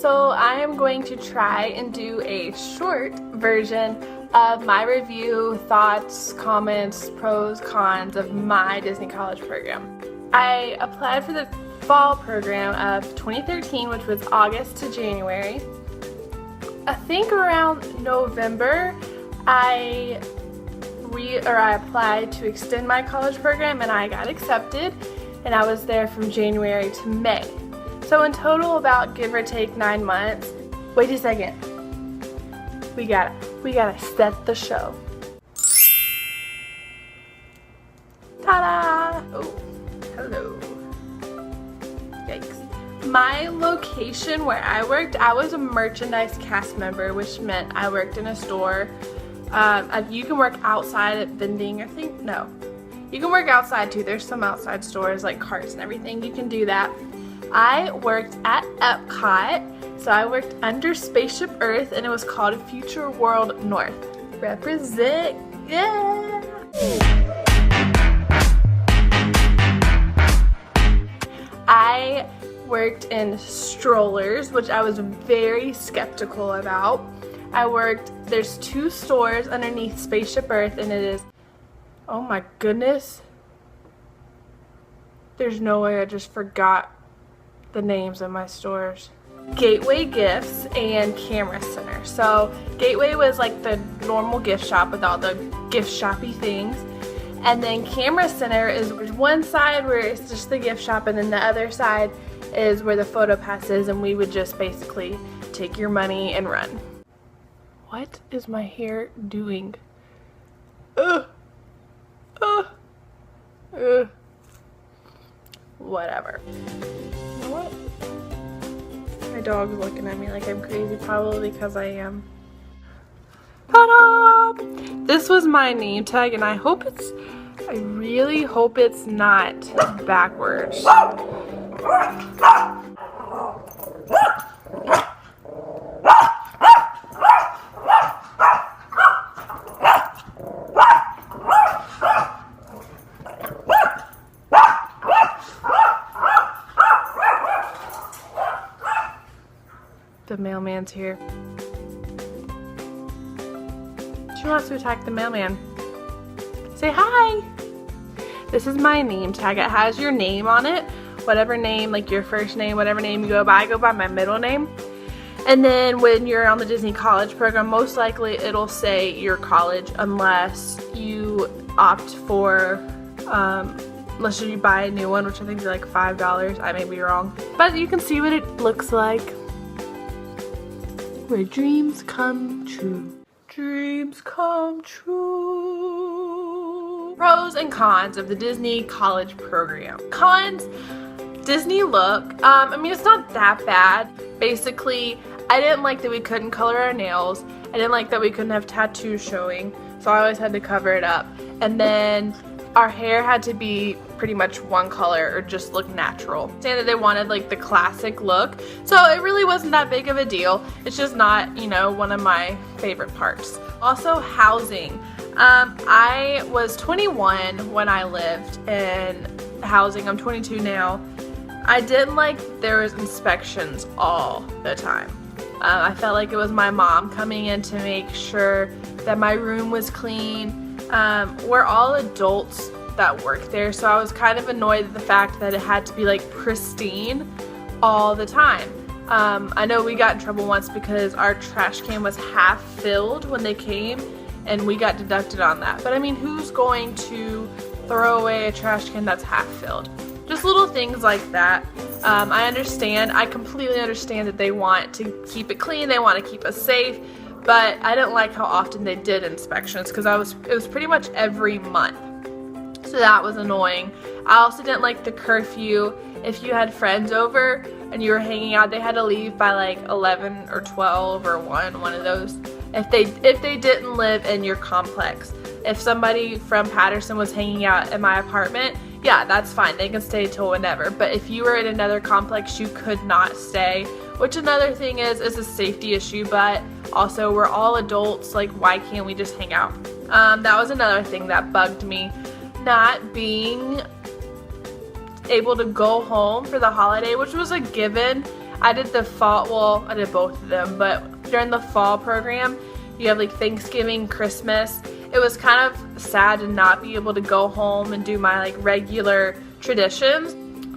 So I am going to try and do a short version of my review, thoughts, comments, pros, cons of my Disney College program. I applied for the fall program of 2013, which was August to January. I think around November I applied to extend my college program and I got accepted, and I was there from January to May. So in total about give or take 9 months. Wait a second. We gotta set the show. Ta-da! Oh, hello. Yikes. My location where I worked, I was a merchandise cast member, which meant I worked in a store. You can work outside at vending, I think. No. You can work outside too. There's some outside stores like carts and everything. You can do that. I worked at Epcot, so I worked under Spaceship Earth, and it was called Future World North. Represent, yeah! I worked in strollers, which I was very skeptical about. There's 2 stores underneath Spaceship Earth, and it is, oh my goodness, there's no way I just forgot the names of my stores. Gateway Gifts and Camera Center. So Gateway was like the normal gift shop with all the gift shoppy things, and then Camera Center is one side where it's just the gift shop, and then the other side is where the photo pass is, and we would just basically take your money and run. What is my hair doing? Whatever. You know what? My dog's looking at me like I'm crazy, probably because I am. Ta-da! This was my name tag, and I really hope it's not backwards. The mailman's here. She wants to attack the mailman. Say hi! This is my name tag. It has your name on it. Whatever name, like your first name, whatever name you go by. I go by my middle name. And then when you're on the Disney College program, most likely it'll say your college unless you opt for, unless you buy a new one, which I think is like $5. I may be wrong. But you can see what it looks like. Where dreams come true. Dreams come true. Pros and cons of the Disney College program. Cons, Disney look. I mean, it's not that bad. Basically, I didn't like that we couldn't color our nails. I didn't like that we couldn't have tattoos showing, so I always had to cover it up. And then our hair had to be pretty much one color or just look natural. Saying that they wanted like the classic look, so it really wasn't that big of a deal. It's just not, you know, one of my favorite parts. Also, housing. I was 21 when I lived in housing. I'm 22 now. I didn't like there was inspections all the time. I felt like it was my mom coming in to make sure that my room was clean. We're all adults that work there, so I was kind of annoyed at the fact that it had to be like pristine all the time. I know we got in trouble once because our trash can was half filled when they came, and we got deducted on that. But I mean, who's going to throw away a trash can that's half filled? Just little things like that. I completely understand that they want to keep it clean, they want to keep us safe, but I didn't like how often they did inspections because it was pretty much every month. So that was annoying. I also didn't like the curfew. If you had friends over and you were hanging out, they had to leave by like 11 or 12 or 1 of those. If they didn't live in your complex. If somebody from Patterson was hanging out in my apartment, yeah, that's fine. They can stay till whenever. But if you were in another complex, you could not stay. Which another thing is a safety issue, but also we're all adults. Like, why can't we just hang out? That was another thing that bugged me. Not being able to go home for the holiday, which was a given. I did the fall, well, I did both of them, but during the fall program, you have like Thanksgiving, Christmas. It was kind of sad to not be able to go home and do my like regular traditions.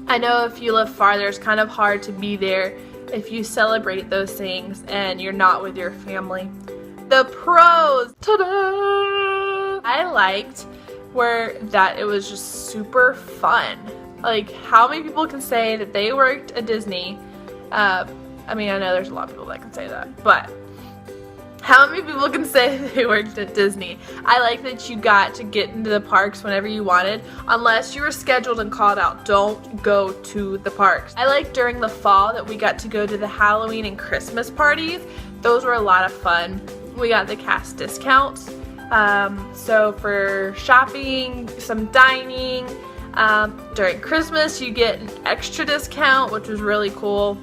I know if you live farther, it's kind of hard to be there if you celebrate those things and you're not with your family. The pros, ta-da! I liked that it was just super fun. Like, how many people can say that they worked at Disney? I mean, I know there's a lot of people that can say that, but how many people can say they worked at Disney? I like that you got to get into the parks whenever you wanted, unless you were scheduled and called out. Don't go to the parks. I like during the fall that we got to go to the Halloween and Christmas parties. Those were a lot of fun. We got the cast discounts. So for shopping, some dining, during Christmas you get an extra discount, which was really cool.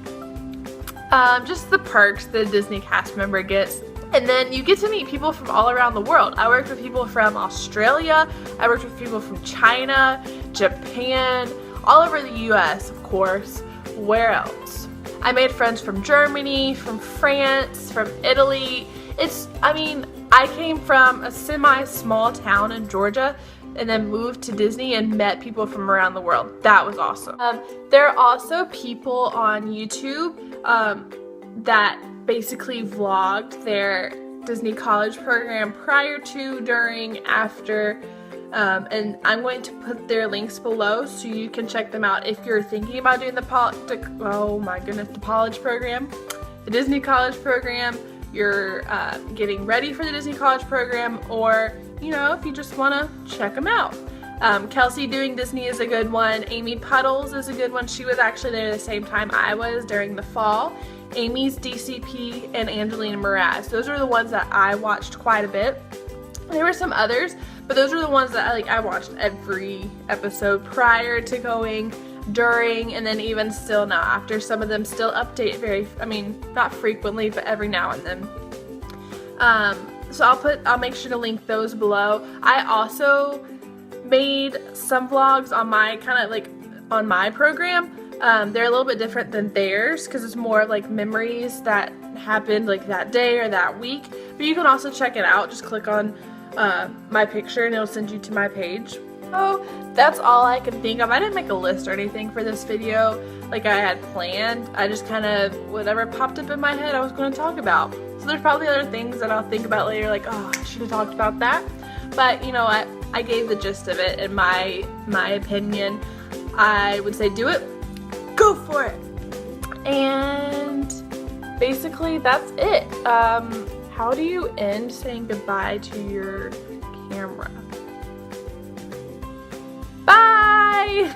Just the perks that a Disney cast member gets. And then you get to meet people from all around the world. I worked with people from Australia, I worked with people from China, Japan, all over the US, of course. Where else? I made friends from Germany, from France, from Italy. I came from a semi-small town in Georgia and then moved to Disney and met people from around the world. That was awesome. There are also people on YouTube that basically vlogged their Disney college program prior to, during, after, and I'm going to put their links below so you can check them out if you're thinking about doing the college program, the Disney college program, you're getting ready for the Disney college program, or you know, if you just want to check them out. Kelsey Doing Disney is a good one. Amy Puddles is a good one. She was actually there the same time I was during the fall. AmysDCP and Angelina Mraz. Those are the ones that I watched quite a bit. There were some others, but those are the ones that I watched every episode prior to going, during, and then even still now after. Some of them still update not frequently, but every now and then. So I'll make sure to link those below. I also made some vlogs on my on my program. They're a little bit different than theirs because it's more like memories that happened like that day or that week. But you can also check it out. Just click on my picture and it'll send you to my page. So that's all I can think of. I didn't make a list or anything for this video like I had planned. I just kind of, whatever popped up in my head I was going to talk about. So there's probably other things that I'll think about later, like, oh, I should have talked about that. But you know what? I gave the gist of it. In my opinion, I would say do it. Go for it. And basically that's it. How do you end saying goodbye to your camera? Bye!